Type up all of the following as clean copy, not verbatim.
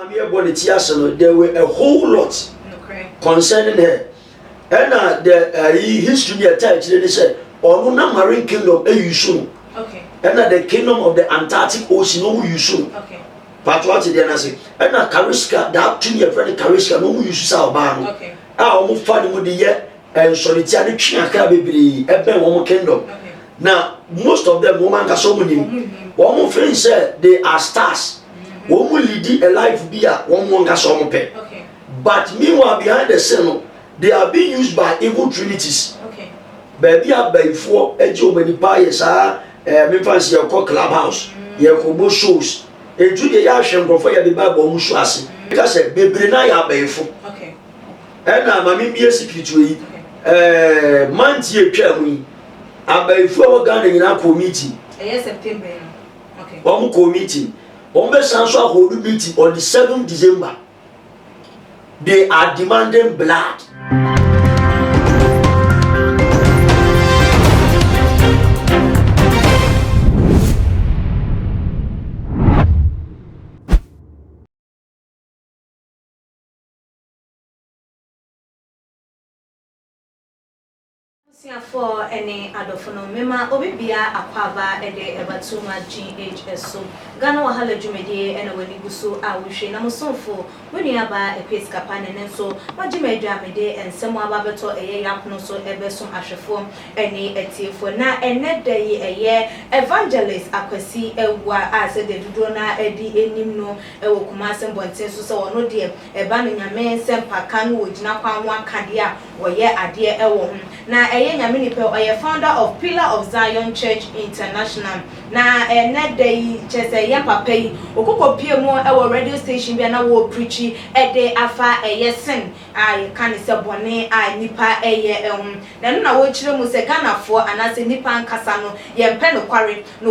Mammy Bonitias, there were a whole lot concerning her. And the history attached, they said, or no marine kingdom, you soon. Okay. And the kingdom of the Antarctic Ocean, you soon. Okay. But what did I say? And Kariska, that 2 year friend Kariska, no use Salban. Okay. I almost found with the year and solitary Chiaka baby, a woman kingdom. Okay. Now, most of them, woman, so many. One more friend said they are stars. One will lead a life be a one more so pay. Okay. But meanwhile, behind the scene, they are being used by evil trinities. Okay. Baby, I buy for a job many pies, me fancy your clubhouse, your hobo shows. A Judy Yasham go for your Bible Mushwasi. Because a baby na ya buy for. Okay. And I'm a mere secret to it. Manty Kelly. I buy for Ghana in our committee. Yes, September. Okay. One committee. One Sansa hold meeting on the 7th December. They are demanding blood. For any adoption, Mema, Obibia, Aquaba, and the Ebatuma GHS. So, Ghana Wahala Jumedi, and when you so, I wish you no so for when you have a Piscapan and so, what you may jam a day and some Babato, a yapno so ever some asherform, any etia for now, and net day a year, evangelist, Aquasi, I said the Dudona, Eddie, Enimno, Ewokumas and Bonsenso, so no dear, a banning a man, Sempacan, which now one candia, or ye a dear Ewom. Now, Nyamini or a founder of Pillar of Zion Church International. Na net day chese yampa pay okoko pie mo e radio station bia na wo preachy e de afa yesen I can say bone I nipa eye na no na wo kire mu se Ghana fo anase nipa nkasa no yempe no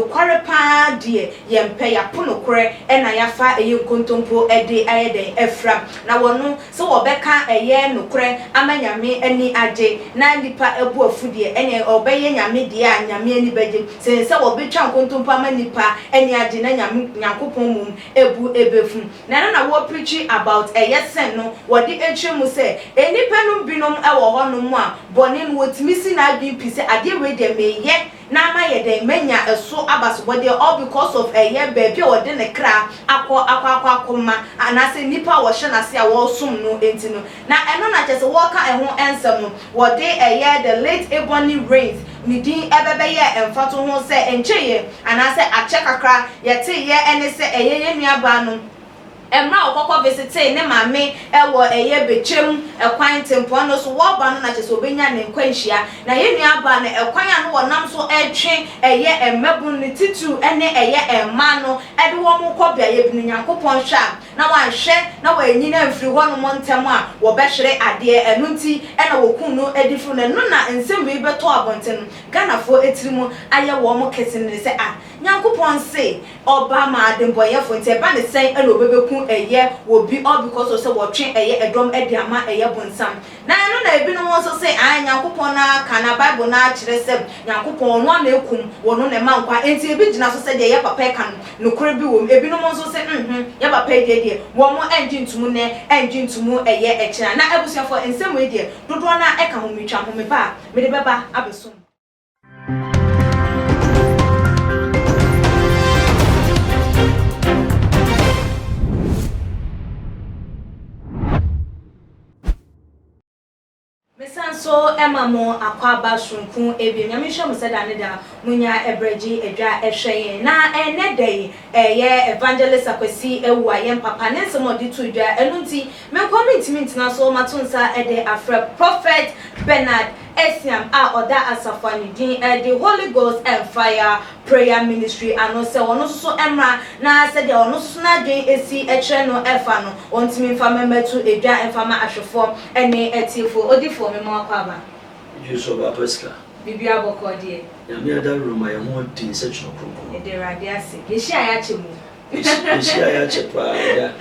kware pa de yempe ya pono kore e na yafa eye nkontompo e de aye den efra na wono so wo beka eye no kore amanyame ani age na nipa ebu afudie enye obeye nyame de a nyame ani beje se wo betwa nkontompo amanipa eni age na nyame nyankopon mum ebu ebefum na wo preach about yesen no wo de etwemu se enipa no binom e wo ho no mu a bone no wotimi si na adwin pise ade we de meye na ma ye de menya eso abaso bode all because of eye baby wo de ne kra akoma anase nipa wo hye na se a wo som no enti no na eno na chese wo ka eho ensem no wo de eye the late Ebony Rains midin ebebeye emfato ho se encheye anase ache kakra yete ye ene se eye nuaba no emra okoko visit ne mame ewo eye bechem ekwan tempo no so wo ba no na chese obenya ne nkwanhia na ye nuaba na ekwan a no wonam so etwe eye emebun ne titu ene eye emma no ede wo mo kobia ye bi nyankopon hwa na wanhwe na wanyina mfiri ho no montem a wo behwere ade enunti ena wokun no edifu na no na nsem bi beto abonten Ghana fo etirimu aye wo mo kesin ne se nyankopon se oba ma ademboyefo nte ba ne sen ena obebeku eye wo bi all because of say wo twen eye edom ediama eye bonsam na no na ebi no so say nyankopon na kana bible na kire se nyankopon no na ekum wo no ne mankwa enti ebi gina so say de ye papa kan no kore bi wo ebi no so say ye papa de wo mo enjintumu ne enjintumu eye ekira na ebusuafo ensem we de dodo na eka ho mitwa ho me ba me de beba abeso so Emma mo akwaba sunku ebi nyame hwe mo seda ne da munya ebreji edwa ehwen na ene day ye evangelist Akwasi ewu ayem papa ne nsemo di to dwa enunti me comment na so matunsa ede afra prophet Bernard Esiam oda asafani din the Holy Ghost and Fire Prayer Ministry ano se ono so emra na se de ono so na dwen esi ehwe no efa no ontimi mfa memetu edwa emfama ahwefo ene etifo odifo me mo akwaba Juso ba peska bibi aboko de ya mi ada roma ya ho tin se chno kroko de rade ase yeshi aya chemu yeshi aya chepa ya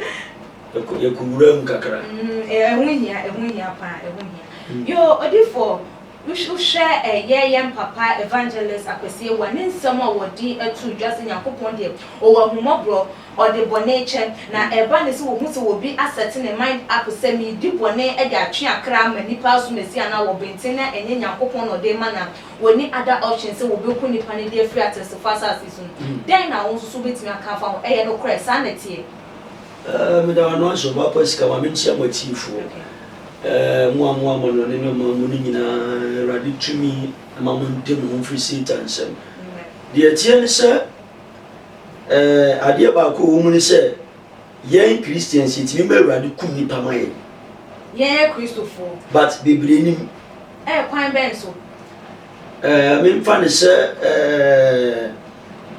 yakuwura mu kakra ehunhia pa ehunhia yo odifo we share a yam papa evangelist akwesi one in summer wodi etu just Nyankopon de o ahumobro or the bonature na eba ne se wo hu se wo bi asset ne mind up se mi di bone e de atwe akra ma nipa so mesi ana wo benten na enye Nyankopon no de mana woni other options se wo be ku nipa ne de free access fasa season then na wo so betimi aka fa e ye no kra sa na tie me da no so ba pasika ma mentia motifo mo no ne no mo ni nyina radi tumi ma mo ntem ho free Satan sem de tie ne se ade ba ko wo ni se yen Christians it me radi kum ni pamaye yen Christopher but bebre nim kwan ben so me mfa ne se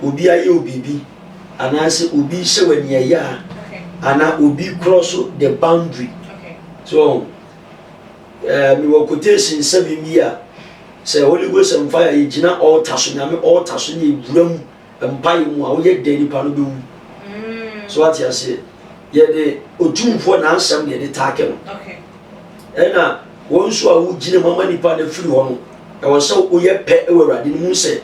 obi aye obibi anase obi se wani ya ana obi cross the boundary so me wo quotation sabi mi a say Holy Ghost and fire yigina altar so nyame altar so ne buram empire mu a wo ye dani pa no be wu so what you say ye de otumfo na ansam ye de take no ena won so a wo gina mama ni pa na firi ho no e wo so wo ye pe e wo Awurade ni mu se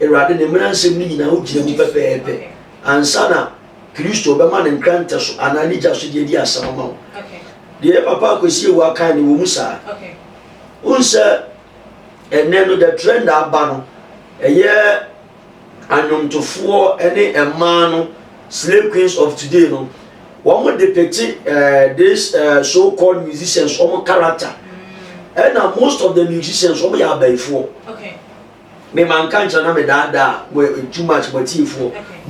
Awurade ne mena ansam ni nyina wo gina mu pepepe ansana Kristo be ma ne nkranta so anani ja so de di asama ma de papa akwesi wa kan ni wo musa unsa eneno the trend aba no eye anumtofo ene emma no slave queens of today no one depict this so called musicians some character and most of the musicians some ya baifo me man can't na me da too much but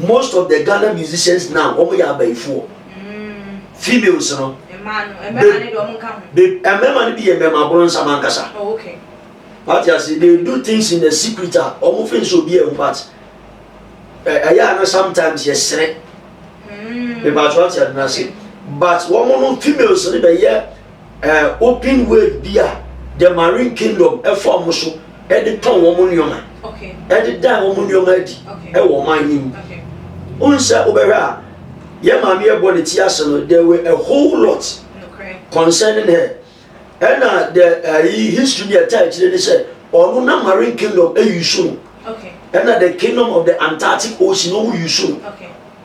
most of the Ghana musicians now ya baifo females no emema be emema bronsa mankasa what you say they do things in the secret feel so be but na sometimes yes me ba what you na say but one females no be open way bia the marine kingdom e form so e de ton woman nyoma e de dan woman nyoma di e wo man nim unsa obera ye mama ye body tiase no there were a whole lot concerning her and the history attached they said or no marine kingdom e yusu and the kingdom of the Antarctic Ocean no yusu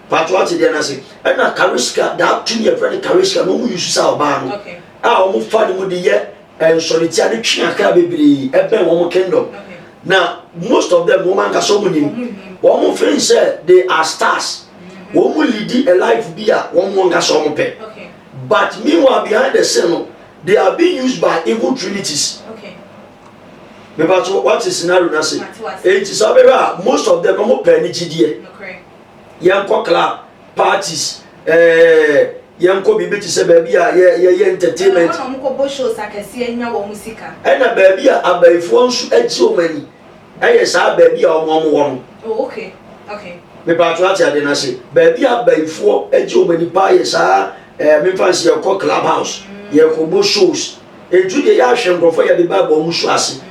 but what they na say and Kariska that tuni e friend Kariska no yusu sa oba no a o mo fa ni mo de ye and solitia de twi aka bebere e ben wo kingdom now most of them woman ka so mo nim wo mo friend say they are stars wo mo lead a life bia wo mo nga so mo pe but meanwhile behind the scene they are being used by evil trinities but what is scenario na say it is abera most of them mo pe ni gidie yanko club parties yanko bibi ti se ba bia ye entertainment no mo ko shows akase anya wo musika ena ba bia abaifo nsu agi o mani eye sa ba bia o mo wo okay me ba to ati ade na say ba bia abaifo agi o mani pa ye sa me fancy your clubhouse your kobo shows eju de ya hwe nkrofo ya de bible mu so ase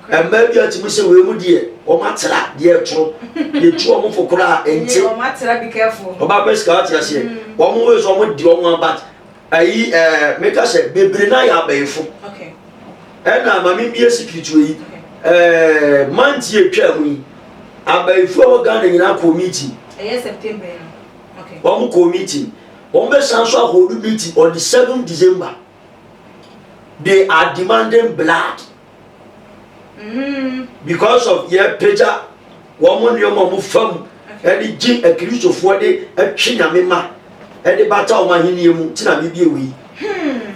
and maybe at me say we mu de o matera de etro de tu o mu fokora enti o matera be careful o ba best ka ati ase o mu we so mu de o mu but ayi make us say bebre na ya abaifo and na mama bi secret we manti etwa mu abaifo o Ghana nyina ko meeting September one committee, one Sanso hold meeting on the 7th December. They are demanding blood because of your picture. Woman, your mom from any Jim a Christ of what they a Chinamima and the battle of Mahinium Tina Bibi.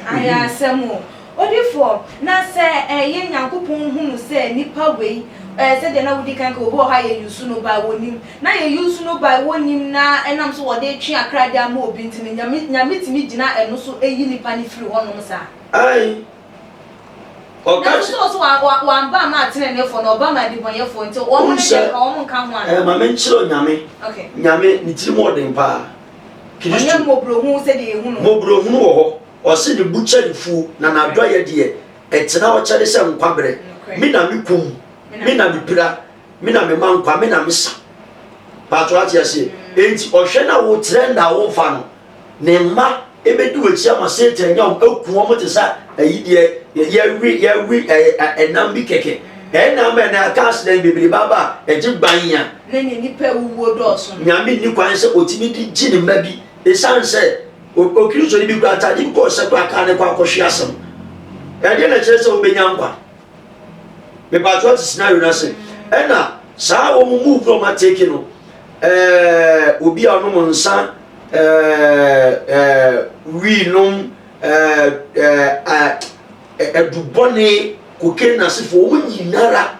I am some what if for now say a young Yankupon who say Nipa way. Said they now can go higher you soon by one him. Now you use no by one him now, and I'm so what they cheer cried their more bint in your meet me dinner and also a unipany through one sir. Aye. Or that's also one bar Martin and for Obama did my phone until one come one. My mention Yame. Okay. Yame, it's more than pa. Kisham Mobro who said he Mobro who or see the butcher fool, Nana Dwyer dear. It's now a Charlie Sam Quabre. Mina mi kum. Mina mi pira, mina mi mankwa, mina mi sa. But what you say? Enti ohwena wo trend a wo fa no. Ne ma ebedu echi ama Satan nyam eku omo te sa idea ye nambi keke na me na accident bibiri baba eji banya na nipa wuwo doso nyame ni kwan se otimi di gini mabi esanse o Kristo ni bi kwa tadi ko se kwa ka ne kwa kohwe asem de na chere se obenya nkwa me ba to scenario na se na saa wo move from take no obi a no nsa we no edubone cocaine na sefo wo nyinara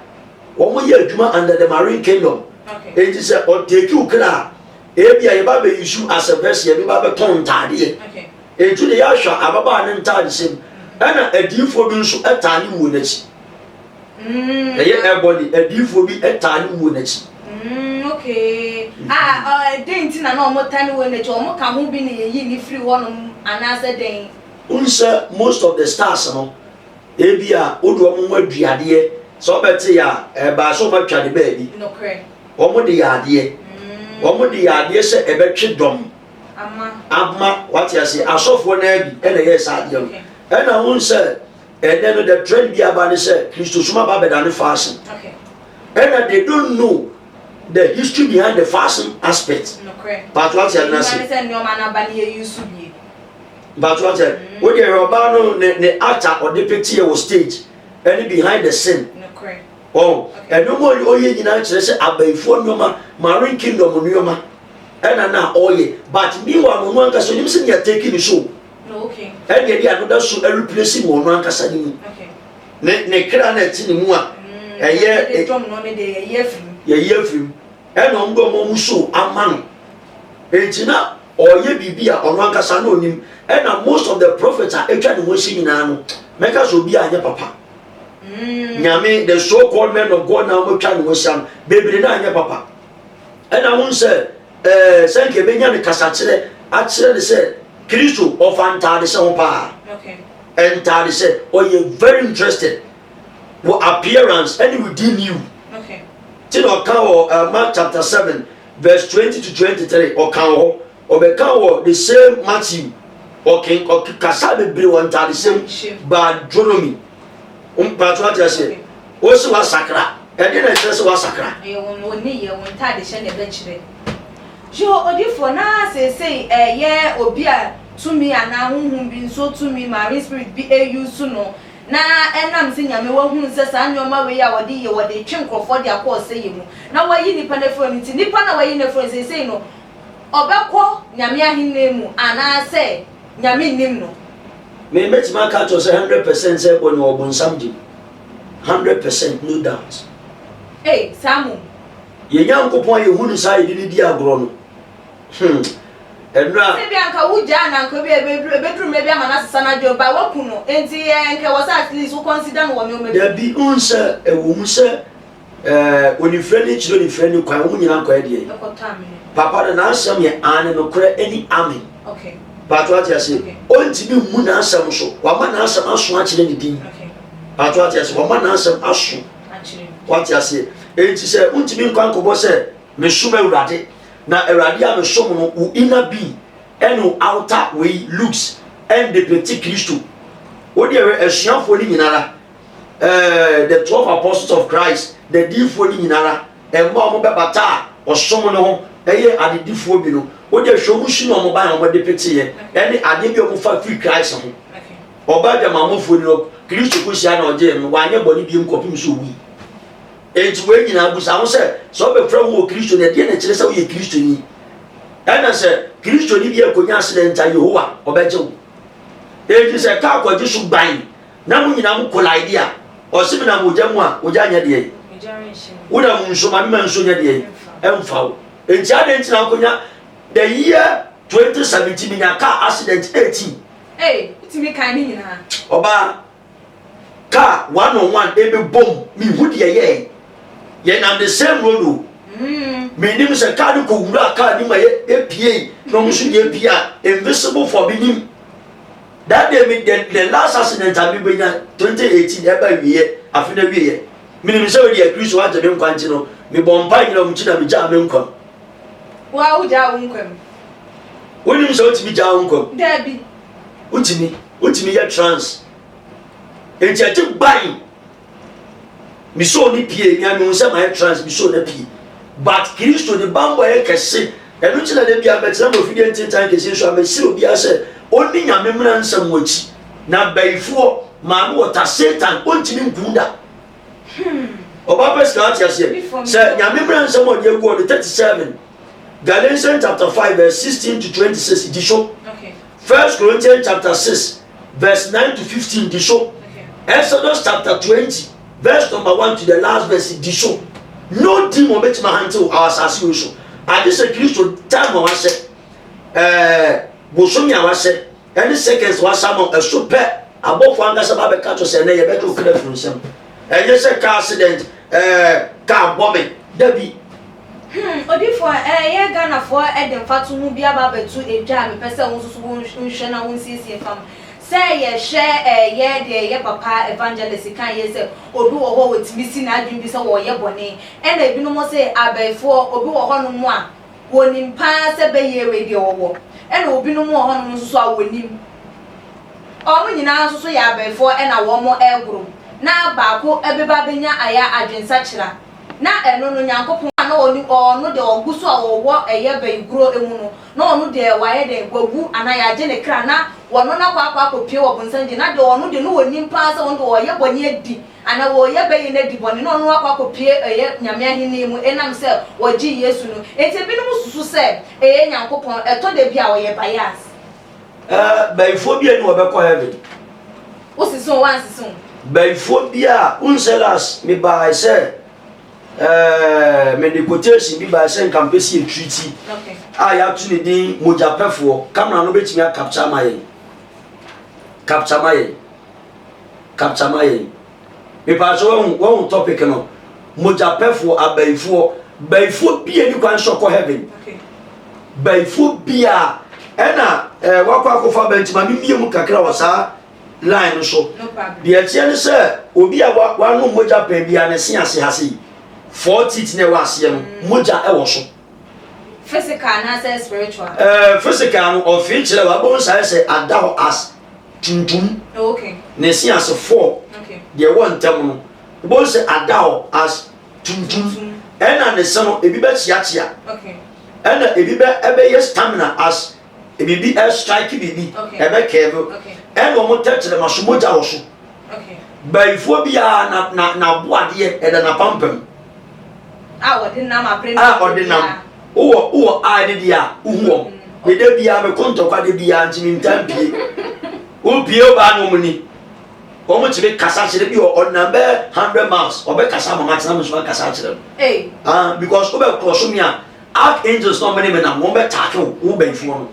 wo ye adwuma under the marine kingdom okay enti se o take you kra ebia ye ba be issue as a person ye ba be ton tade okay enti de ya hwa ababa ne ntade sem na adifo bi nso etane wo nachi ye ebody adifo bi etane wo nachi okay denti na no mo tane wo nachi o mo ka ho bi ne yi ni free wonom anase den unsa most of the stars no ebia odu omo aduade so bete ya ba so ma twade ba bi no correct omo de yade omo de yade se ebetwe dom ama what you say asofo na bi ene yes ade ena unsa ene no the trend bi aba ne se Christo suma ba beda ne fashion okay ena they don't know the history behind the fashion aspect no correct but what you say no man aba ne use bi but what we dey roba no ne actor or depict on stage any behind the scene no correct oh and no more oye nyina kire se abaifo nyoma marine kingdom nyoma ena na oye but meanwhile no anka so nim se ne take the show no okay and dey another show replace mo no anka sa ni okay ne kra na ti ni mu a eye drum no ne dey ye film ena ngbo mo mu show amano entina oye bibia ono anka sa na onim and most of the prophets are actually worshiping now. Make us be a papa. Nyame, the so called men of God now, we try to worship. Baby, na papa. And I won't say, thank you, Benjamin Cassatire. Actually, they said, Christo of Antari Sampa. Okay. And Tari said, oh, you're very interested. What appearance, and within you. Okay. Tino Kao, Mark chapter 7, verse 20 to 23, or Kao, or Bekao, the same Matthew. Okay, kasa bebre won tade sem ba dronomy but what you say o se wa sakra e de na se wa sakra e won ni ye won tade hye na be kire jo odifo na say ye obi a tumi ana hunhun bi nso tumi marine spirit bi use no na enam se nyame wa hunu se sa nyoma we ya wode ye wode twenkrofo de akọ se ye mu na wayi nipa na fo nti nipa na wayi na fo say no obekọ nyame ahinne mu ana se nyame nim no me metima ka to say 100% say boni obunsam di 100% no doubt samu ye nyankopon ye hunu sai di di agro no enra se bi anka wuja na anka bi bedrum me bi amana sesa na jo ba waku no enti enka was at least we consider no wo me there be unsa ewum se oni friend chiro ni friend kwa wo nyina kwa de papa na asem ye ane no kra any amen okay but what you say onti bi mu na asem so wa ma na asem aso a kire ni din okay but what you say wa ma na asem aso a kire what you say enti say onti bi nkwan ko bo say me suma urade na urade a me som no u inner being and outer way looks and the petit Christo what dey esuafo ni nyinara the 12 apostles of Christ the difo ni nyinara e mo be bata o som no ho eye adedifo bi no o de hwomu shi no mo ba no mo de pete ye ene ade bi o mo fa free Christ ho oba de mamofo ni no Kristo ko sia na oje no wa anye boni bi nkopim so wi enti we nyina busa ho se so be fra wo Kristo ne de na kire se wo ye Kristo ni ena se Kristo ni bi akonya accident Yehowa obeje wo enti se ka akwaji so ban na mo nyina mo kola idea o se na mo jamu a o janya de wo da mo nso ma me nso nya de emfa wo enti ade enti na akonya the year 2017 minya car accident 18 itimi kan ni nyina oba car 101 ebe bomb mi hudi ye na the same road me nim se car ko wura car ni ma ye pie no musu ye pia invisible for binim that day me the last accident I be 2018 eba wiye afina wiye me nim se we dey Chris wa je me nkwanti no me bompa nyina mu china me ja me nkwan wa uja unkwem woni mse otimi ja unkwem dabi utimi ya trans enti ati ban mi so ni pie nya mi unse my trans mi so na pie but Kristo de bambo e kese enu chi na de bia betra mo fidie ntintan kese so amesiro bia se oni nyame mra nsam wachi na baifo ma no ta Satan ontimi nkunda oba peska ati ase se nyame mra nsam odi egu on 37 Galatians chapter 5 verse 16 to 26 di show. Okay. 1 Corinthians chapter 6 verse 9 to 15 di show. Okay. Exodus chapter 20 verse number 1 to the last verse di show. No demon bet my hand to our association. I just say Kristo time wa se bosomi a wa se any seconds wa samo e so pe abofo angasa ba be catch say na ye be to kra frunsem. E ye say car accident car bombing dabi Odifo ye Ghana for edem fatu mu bia ba betu edwa me pese won susu won hwe na won siesie fam say ye share ye de ye papa evangelist kan ye say obi wo ho wetimi si na adwin bi say wo ye bone e na ebi no mo say abaifo obi wo ho no mu a wonim pa se be ye we de wo e na obi no mu ho no susu a wonim o mu nyina susu ya abaifo e na wo mo eguru na ba ko ebeba benya aya adwensa kira na eno no nyankopon na onu de oguso a wo eye baiguro emu no na onu de waye de gwagu ana ya je ne kra na wono na kwa kopie wo bonsanje na de onu de no wonim pa se wono wo ye boni adi ana wo ye bayi na di boni na onu kwa kopie eye nyame ahini mu enam se wo ji Yesu no enti bi no mususu se eye nyankopon eto de bia wo ye bias baifo bia ni wo be ko heaven wo sisun wan sisun baifo bia unselas me ba se me de quotation bi ba se campesi treaty okay ya tu ne din mojapefo camera no betimi a capture maye me pa so won topic no mojapefo abaifo baifo bia ni kwan shoko heaven okay baifo bia ena wakwa akofa bentima mi mu kakra wasa line no so no problem de tie ne se obi a wa no mojape bia ne se ase hase 40 ne wase no moja e wo so physical na say spiritual physical no of each level abon say adaho as tuntum okay ne se ase 4 okay de won tem no abon say adaho as tuntum ena ne se no ebi be chia okay ena ebi be ebe ye stamina as ebi bi strike bibi ebe kebe ena mo tetre maso moja wo so okay baifo bia na boade e da na pampam ordinam aprend ordinam o de dia uhuo me de bia me konto kwa de bia ntimi ntampie o pie o ba no muni o mo tibe kasa chire bi o na be 100 miles o be kasa mama tina mo so kasa chire because o be cross me archangels no many me na mo be tackle o baifo no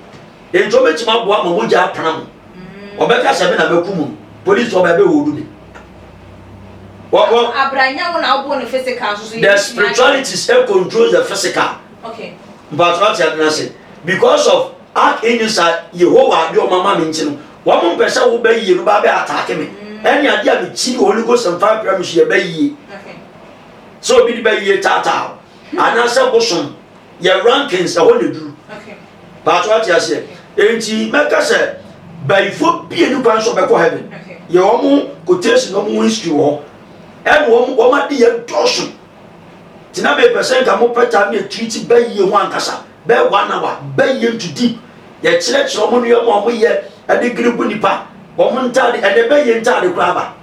e jo be tima boa mo ja pram o be kasa be na be kumu police o be wodu ni abranya wona obo no physical so the spiritualities controls the physical okay but what you are saying because of archangels are Jehovah be o mama me nti no wo mo pesa wo ba yie no ba be attack me any ade a me chi Holy Ghost and fire promise ye ba yie okay so bi ba yie tata ana se bosom your rankings a what do okay but what you are saying enti meka se baifo bi enu kwan so be ko heaven ye wo mo quotation no mo history wo and wo ma di ye dosu tina be person ka mo peta me treat be ye ho ankasa be 1 hour be ye to deep ye chire mo no ye mo ye e de gribu nipa wo mo ntade e de be ye ntade kura ba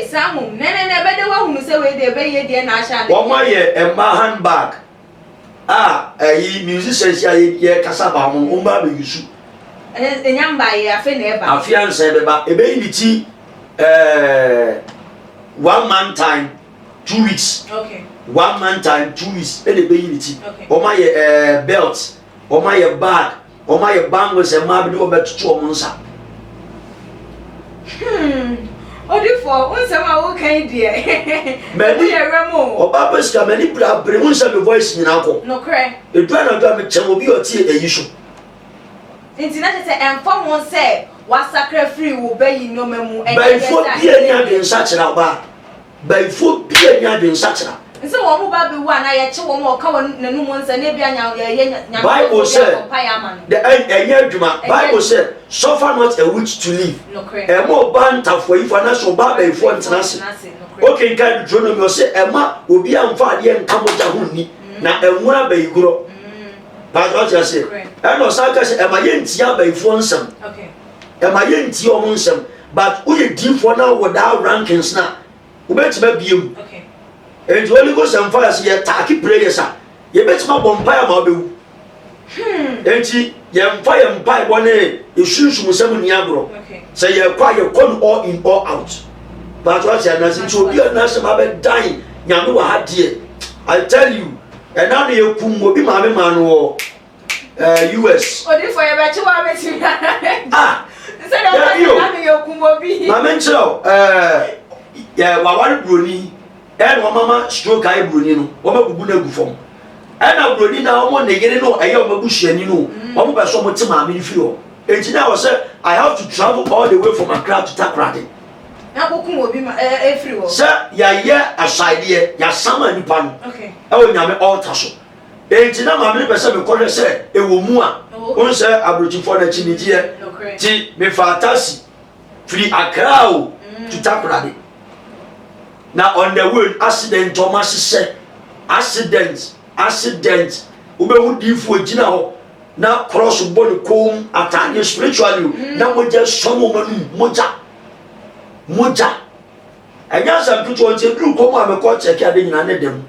samu nene be de wa hunu se we de be ye de na asha wo ma ye e ma handbag yi musicians ye kasa ba mo ba be yusu enyamba ye afi na e ba afianse be ba e be ni ti 1 month time 2 weeks okay 1 month time 2 weeks ele be unity okay o ma ye belt o ma ye bag o ma ye bangles e ma bi o betutu o monsa odifo unsema wo kan die me ye remo o ba beska me ni bra bre unsa me voice nyina ko no kre edua na do me chem obi o tie eyi so intina se enfo won se wa sacrifice wo bayi no mamu baifo bia nya de nsa kira ba baifo bia nya de nsa kira nse wo mo ba be wu ana ye che wo mo ka won nanu mo nse ne bia nya Bible said the enye adwuma Bible said suffer not a witch to live mo banta for if ana so ba be for ntenase okay kan Deuteronomy o say ema obi amfa ade nkamoja ho ni na enwura ba iguro ba do just say and no say ema ye ntia ba ifo nsem okay ema ye ntia o nsem but who ye difo na without rankings na ubetima biem okay and Holy Ghost and fire say take prayers a ye betima bompire ma obewu enti ye mfire mpai bone esunsun sem ni agro say ye kwa ye come all in all out but what say na sin to obi na sem abe dan nyame wa ha de I tell you and now ye kum obi ma me ma no US odi for ye be chi wa beti say na ye kum obi ma men chiro ya wa ware broni and wa mama stroke ai broni no wa magugu na gufom and broni na omo ne yere no eye o mabusuani no omo be so mo te ma me fi o engineer was say I have to travel all the way from Accra to Takoradi na bokum obi ma free wo say ya ye aside ya sama nipa no okay e wo nyame altar so engineer ma me be say me kore say e wo mu a on say abrochifo na chinijie ti me fantasy free Accra o to Takoradi na on the way accident o ma sese accident ube hu difu gina ho na cross body kom atanye spiritually na moja somo manu moja anya sam tutu o je dru kom a me ko check ade nyina ne dem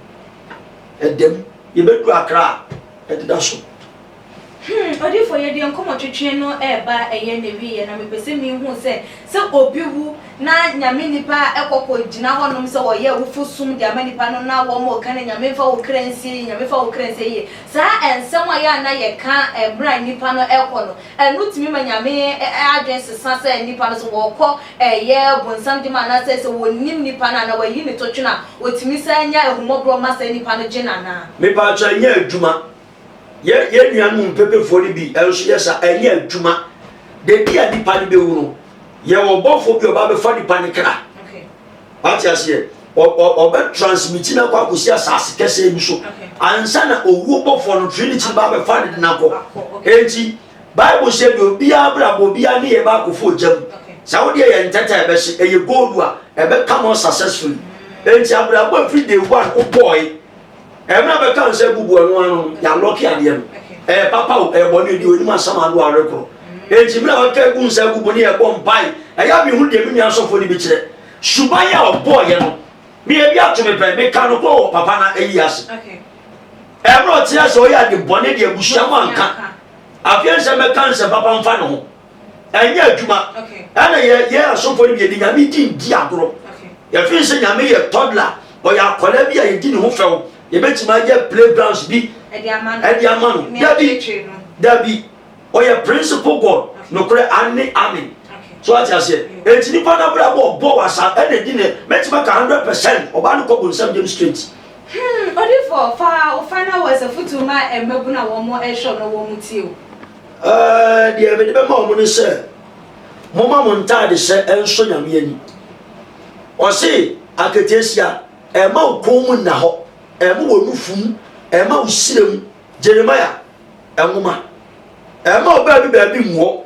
edem ye bedu Accra edida so odi for ye de nkomo twetwe no eba eye na wi na me pese mi hu se obi wu na nyame nipa ekoko gina honom se wo ye wufu sum de amanipa no na wo mo kan nyame fa wo kransi ye sa ensem aya na ye ka ebra nipa no ekono enu timi ma nyame adwen sesa se nipa no so wo kọ ye bonsam de ma na se wo nim nipa na wa yi ni totwe na otimi sa nya ehumobro ma se nipa no gina na me pa cha nya adwuma ye nuanu pepe fori bi elso yesa enye adwuma de dia nipa ni be wuru ye wo bofo bi oba be fa nipa ni kra okay ati ase o be transmit na kwa kusi asase kese bi so ansa na owu bofo no trinity ba be fa ni na ko enti Bible say do bia bra bo bia ni ye ba ko fo jam sa wo de ye ntata be se ye gold a e be come on successfully enti abra bo free day one o boy na be kan se bubu anu anu ya lucky ade no papa o boni di onima sama do arekro enti mira o ka gun se bubu ni e bom pai ya bi hu de mi asofo ni bi kire suban ya o boy no mi e bi atome pe me kan ko papa na eyi ase okay bro tia so ya de boni de abushia mo anka afian se me kan se papa mfa no ho enya adwuma okay ana ye asofo ni bi de nyame di agoro okay ya fi se nyame ye toddler o ya kola bi ya di ni ho few ye betima je playgrounds bi edi amano dabi o ye principal god no kure ani amen so ati ase enti ni pa na bra bo wasa e di ne betima ka 100% oba no ko bonsam dem straight odi for final was a futuma embebu na wo mo e show no wo mutie o de be ma mo ne se mo ma mo ntade se enso nyame ani o se aketesia e ma komu na ho emu wo nufum ema usirem Jeremiah enwuma ema oba bi muo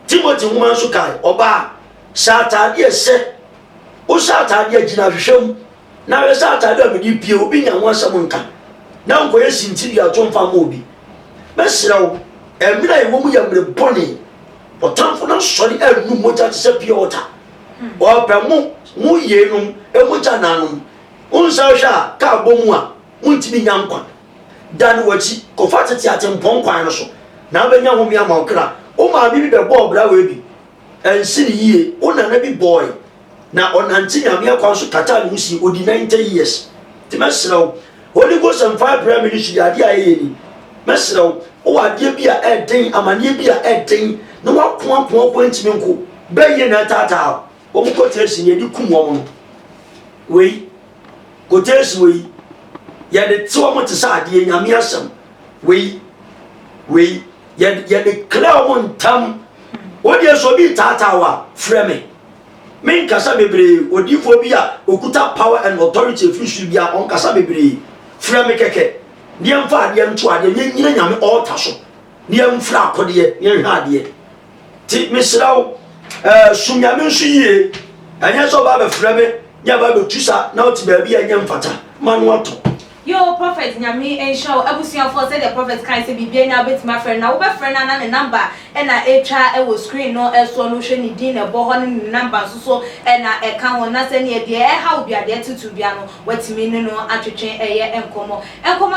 Timothy nwuma so kai oba satade ese o satade agina hwehwem na we satade amedi pie obi nya ho asem nka na nkoye sintiri atomfa ma obi mesrew emira ewo mu yamre boni otamfo na sori anu moja tse pie ota o pe mu yenum emoja nanum unsa hwa ka bomu a untimi nyankwa dan wachi ko fatati atempon kwan no so na benya ho mi amankra o ma bi be bo bra we bi ensiri yie o na na bi boy na onanti nyame akwa so kata no si odi 90 years ti mesrew Holy Ghost and fire prayer ministry ade aye ni mesrew o ade bi a eden amane bi a eden na wakoa ntimi nko be ye na tata o mu ko tesi ne di kum wo no we ko tesi we ya de tso mo te sa ade nyame asem we ya de clear mo ntam o de so bi tata wa frɛ me men kasa bebre odifo bi a okuta power and authority official bi a on kasa bebre fra me keke niam fa ade nto ade nyina nyame altar so niam fra akode ne hwa ade ti misrawo sunyame nso yie anya so ba be fra me nya ba be tusa na oti ba bi anya mfata manu ato yo prophet nyame enshow abusia for say the prophet kan say bibia nya bet my friend na wo be friend na ne number e na etwa e wo screen no eso no hwe ni din na bo ho ne number so e na e kan won na say ne de e ha obi ade tutu bia no watimi ne no atwetwe eye enkomo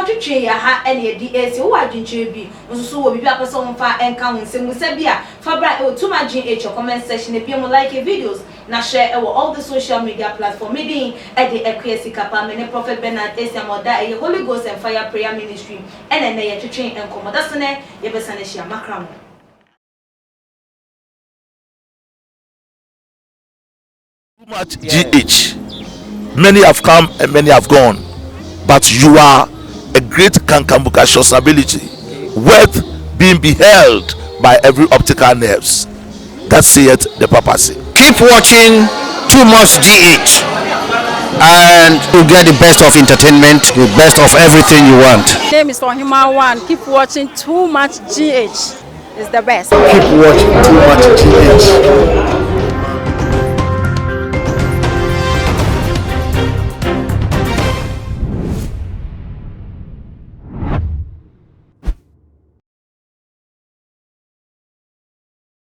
twetwe ya ha e ne di esi wo adwinche bi nso wo bibia person won fa enka won se musa bia fa bra e tuma gh comment section e bia mo like videos na share e wo all the social media platform me din e de ekwesi kapa me ne prophet Bernard Esiamoda a Holy Ghost and Fire Prayer Ministry and then they to train and come. That's ne ye be sane shia makram. Too much GH. Many have come and many have gone, but you are a great Kankambuka ability, worth being beheld by every optical nerves. That saith the papacy. Keep watching Too Much GH. And you get the best of entertainment, the best of everything you want. My name is Ohima One. Keep watching Too Much GH. It's the best. Keep watching Too Much GH.